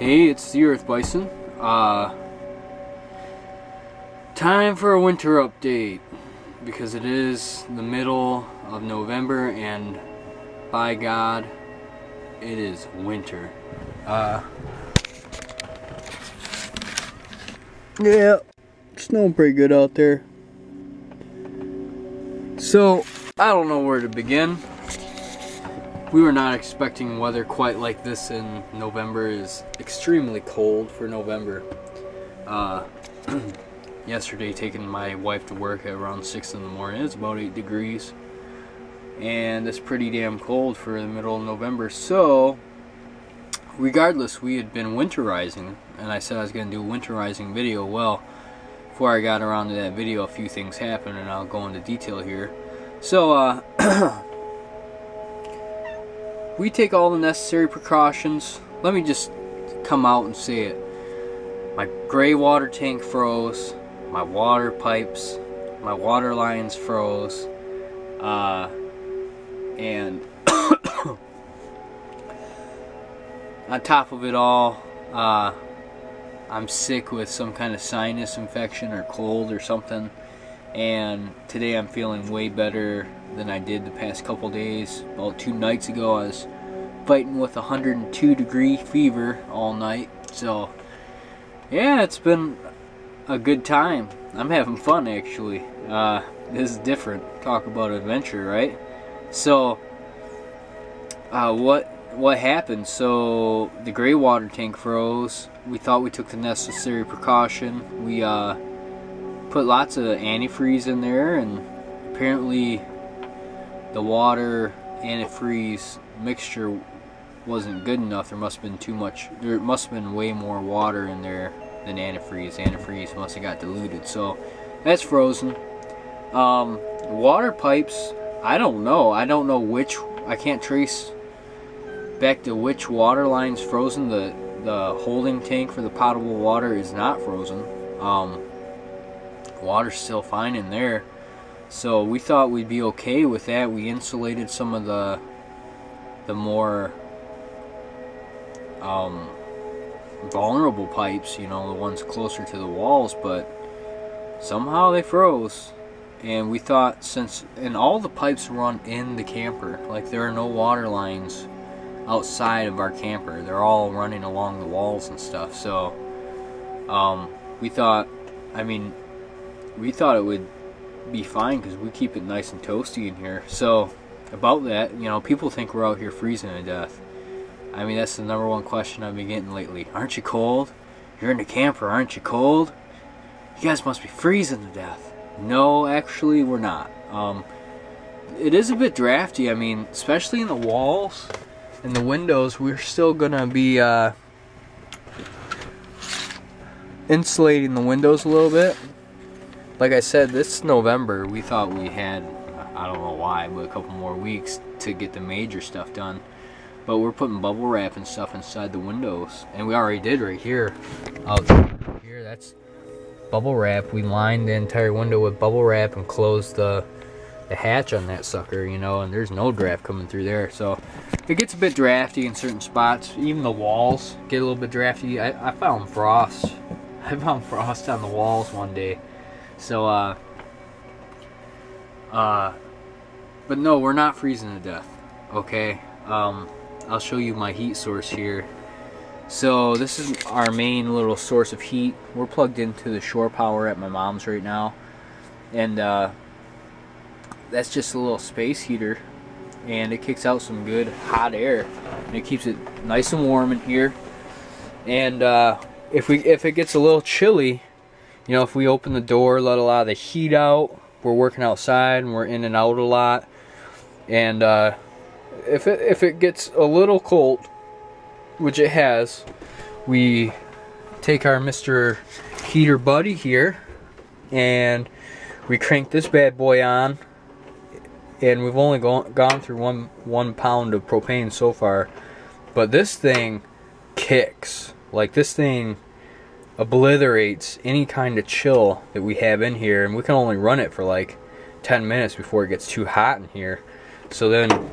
Hey, it's the Earth Bison. Time for a winter update because it is the middle of November and by God, it is winter. Yeah, it's snowing pretty good out there. So, I don't know where to begin. We were not expecting weather quite like this in November. It is extremely cold for November. Yesterday, taking my wife to work at around 6 in the morning, it's about 8 degrees. And it's pretty damn cold for the middle of November. So, regardless, we had been winterizing, and I said I was going to do a winterizing video. Well, before I got around to that video, a few things happened, and I'll go into detail here. So, we take all the necessary precautions. Let me just come out and say it. My gray water tank froze. My water pipes, my water lines froze. And on top of it all, I'm sick with some kind of sinus infection or cold or something. And today I'm feeling way better than I did the past couple days. About 2 nights ago I was fighting with 102-degree fever all night. So yeah, it's been a good time. I'm having fun actually. This is different. Talk about adventure, right? So what happened? So the gray water tank froze. We thought we took the necessary precaution. We put lots of antifreeze in there, and apparently the water antifreeze mixture wasn't good enough. There must have been too much. There must have been way more water in there than antifreeze. Antifreeze must have got diluted. So that's frozen. Water pipes, I don't know. I don't know which. I can't trace back to which water line's frozen. The holding tank for the potable water is not frozen. Water's still fine in there. So we thought we'd be okay with that. We insulated some of the more vulnerable pipes, you know, the ones closer to the walls, but somehow they froze. And we thought, and all the pipes run in the camper, like there are no water lines outside of our camper. They're all running along the walls and stuff. So we thought it would be fine because we keep it nice and toasty in here. So about that, you know, people think we're out here freezing to death. I mean, that's the #1 question I've been getting lately. Aren't you cold? You're in the camper, aren't you cold? You guys must be freezing to death. No, actually, we're not. It is a bit drafty. I mean, especially in the walls and the windows, we're still gonna be insulating the windows a little bit. Like I said, this November, we thought we had, I don't know why, but a couple more weeks to get the major stuff done. But we're putting bubble wrap and stuff inside the windows. And we already did right here. Out here, that's bubble wrap. We lined the entire window with bubble wrap and closed the hatch on that sucker, you know, and there's no draft coming through there. So it gets a bit drafty in certain spots. Even the walls get a little bit drafty. I found frost. I found frost on the walls one day. So, but no, we're not freezing to death, okay? I'll show you my heat source here. So this is our main little source of heat. We're plugged into the shore power at my mom's right now. And, that's just a little space heater. And it kicks out some good hot air. And it keeps it nice and warm in here. And, if it gets a little chilly, you know, if we open the door, let a lot of the heat out, we're working outside and we're in and out a lot. And if it gets a little cold, which it has, we take our Mr. Heater Buddy here and we crank this bad boy on. And we've only gone through one pound of propane so far, but this thing kicks. Like, this thing obliterates any kind of chill that we have in here, and we can only run it for like 10 minutes before it gets too hot in here. So then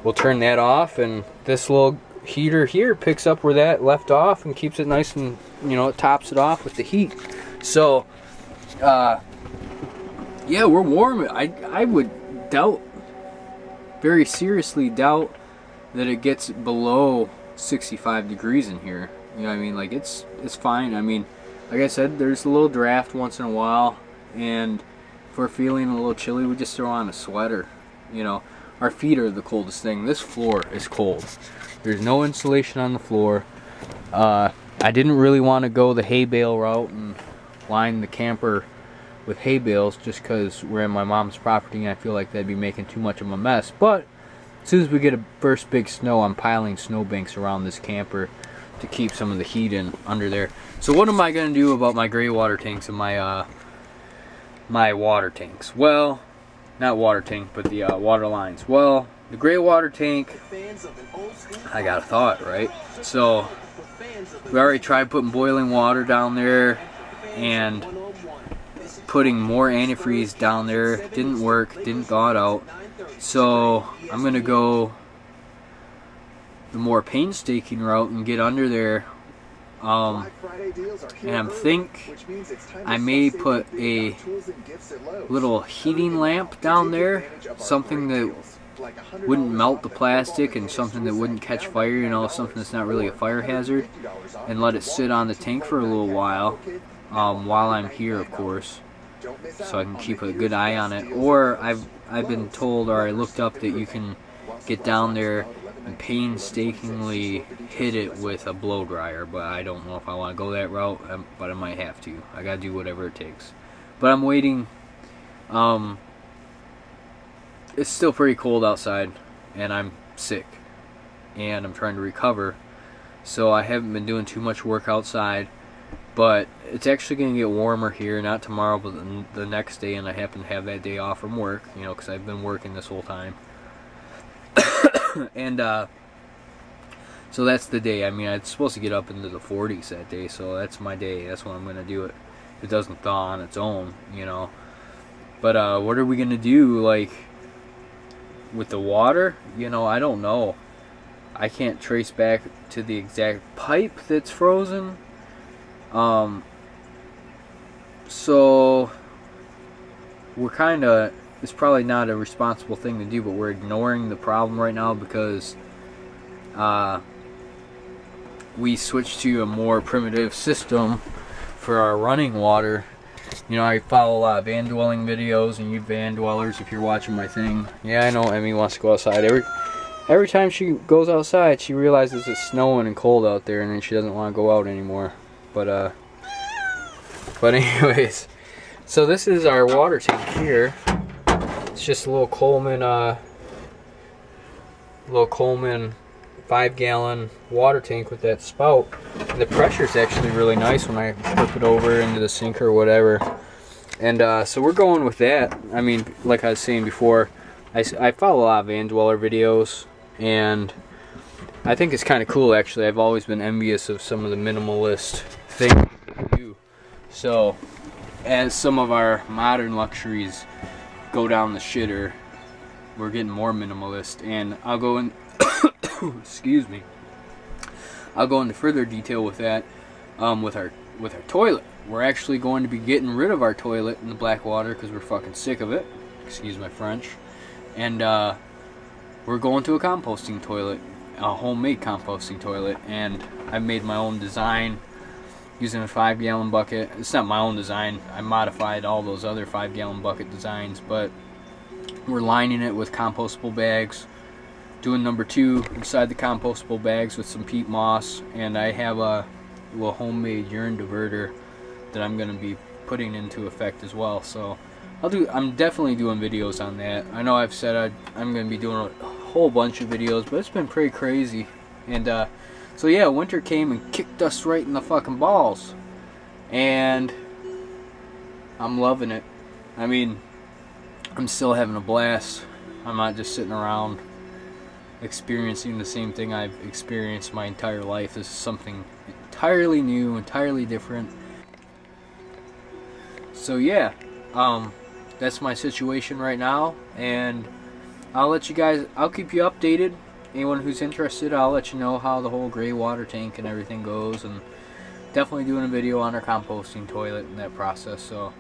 we'll turn that off, and this little heater here picks up where that left off and keeps it nice and, you know, it tops it off with the heat. So, yeah, we're warm. I would very seriously doubt that it gets below 65 degrees in here. You know what I mean? Like, it's fine. I mean, like I said, there's a little draft once in a while, and if we're feeling a little chilly, we just throw on a sweater. You know, our feet are the coldest thing. This floor is cold. There's no insulation on the floor. I didn't really want to go the hay bale route and line the camper with hay bales just because we're in my mom's property and I feel like that'd be making too much of a mess. But as soon as we get a first big snow, I'm piling snowbanks around this camper to keep some of the heat in under there. So what am I going to do about my gray water tanks and my my water tanks? Well, not water tank, but the water lines. Well, the gray water tank, I got a thought, right? So we already tried putting boiling water down there and putting more antifreeze down there. Didn't work, didn't thaw it out. So I'm going to go the more painstaking route and get under there. And I think I may put a little heating lamp down there, something that wouldn't melt the plastic and something that wouldn't catch fire, you know, something that's not really a fire hazard, and let it sit on the tank for a little while I'm here, of course, so I can keep a good eye on it. Or I've been told, or I looked up, that you can get down there and painstakingly hit it with a blow dryer, but I don't know if I want to go that route, but I might have to. I gotta do whatever it takes. But I'm waiting. It's still pretty cold outside, and I'm sick, and I'm trying to recover, so I haven't been doing too much work outside. But it's actually going to get warmer here, not tomorrow, but the next day, and I happen to have that day off from work, you know, because I've been working this whole time. And so that's the day. I mean, I'm supposed to get up into the 40s that day, so that's my day. That's when I'm going to do it. If it doesn't thaw on its own, you know. But what are we going to do, like, with the water? You know, I don't know. I can't trace back to the exact pipe that's frozen. So we're kind of, it's probably not a responsible thing to do, but we're ignoring the problem right now because we switched to a more primitive system for our running water. You know, I follow a lot of van dwelling videos, and you van dwellers, if you're watching my thing. Yeah, I know Emmy wants to go outside. Every time she goes outside, she realizes it's snowing and cold out there, and then she doesn't want to go out anymore. But anyways, so this is our water tank here. It's just a little Coleman 5-gallon water tank with that spout. And the pressure is actually really nice when I flip it over into the sink or whatever. And so we're going with that. I mean, like I was saying before, I follow a lot of van dweller videos, and I think it's kind of cool, actually. I've always been envious of some of the minimalist things we do. So as some of our modern luxuries go down the shitter, we're getting more minimalist, and I'll go in excuse me, I'll go into further detail with that. With our toilet, we're actually going to be getting rid of our toilet in the black water because we're fucking sick of it, excuse my French, and we're going to a composting toilet, a homemade composting toilet. And I made my own design using a 5-gallon bucket. It's not my own design, I modified all those other 5-gallon bucket designs, but we're lining it with compostable bags, doing number 2 inside the compostable bags with some peat moss, and I have a little homemade urine diverter that I'm going to be putting into effect as well. So I'm definitely doing videos on that. I know I've said I'm going to be doing a whole bunch of videos, but it's been pretty crazy. And so yeah, winter came and kicked us right in the fucking balls, and I'm loving it. I mean, I'm still having a blast. I'm not just sitting around experiencing the same thing I've experienced my entire life. This is something entirely new, entirely different. So yeah, that's my situation right now, and I'll keep you updated anyone who's interested, I'll let you know how the whole gray water tank and everything goes, and definitely doing a video on our composting toilet and that process. So,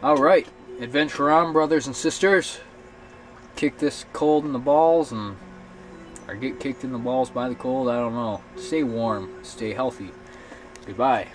alright, adventure on, brothers and sisters. Kick this cold in the balls, or get kicked in the balls by the cold, I don't know. Stay warm, stay healthy. Goodbye.